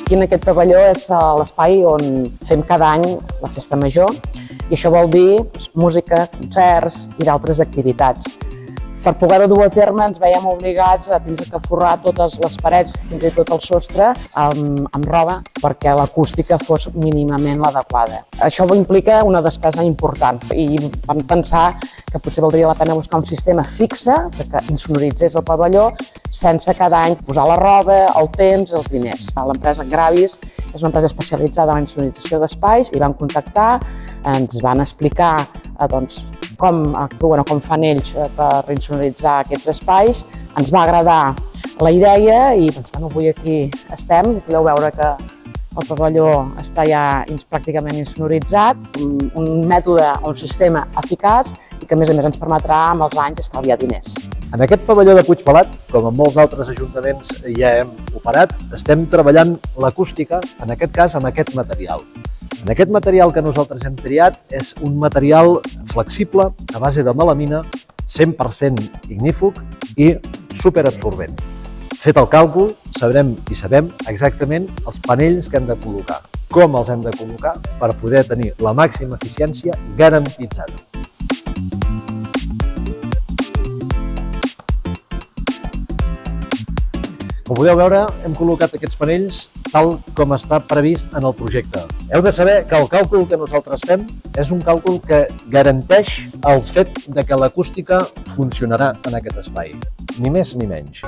Aquí en aquest pavelló és l'espai on fem cada any la festa major i això vol dir música, concerts i d'altres activitats. Per poder-ho dur a terme ens veiem obligats a tindre que forrar totes les parets, fins i tot el sostre, amb roba perquè l'acústica fos mínimament l'adequada. Això implica una despesa important i vam pensar que potser valdria la pena buscar un sistema fixe que insonoritzés el pavelló sense cada any posar la roba, el temps i els diners. L'empresa Gravis és una empresa especialitzada en la insonorització d'espais i van contactar, ens van explicar com actuen o com fan ells per insonoritzar aquests espais. Ens va agradar la idea i avui aquí estem. Podeu veure que el pavelló està ja pràcticament insonoritzat, un mètode, un sistema eficaç i que a més ens permetrà amb els anys estalviar diners. En aquest pavelló de Puigpelat, com en molts altres ajuntaments ja hem operat, estem treballant l'acústica, en aquest cas amb aquest material. En aquest material que nosaltres hem triat és un material flexible a base de melamina, 100% ignífug i superabsorbent. Fet el càlcul, sabem exactament els panells que hem de col·locar, com els hem de col·locar per poder tenir la màxima eficiència garantitzada. Com podeu veure, hem col·locat aquests panells tal com està previst en el projecte. Heu de saber que el càlcul que nosaltres fem és un càlcul que garanteix el fet que l'acústica funcionarà en aquest espai, ni més ni menys.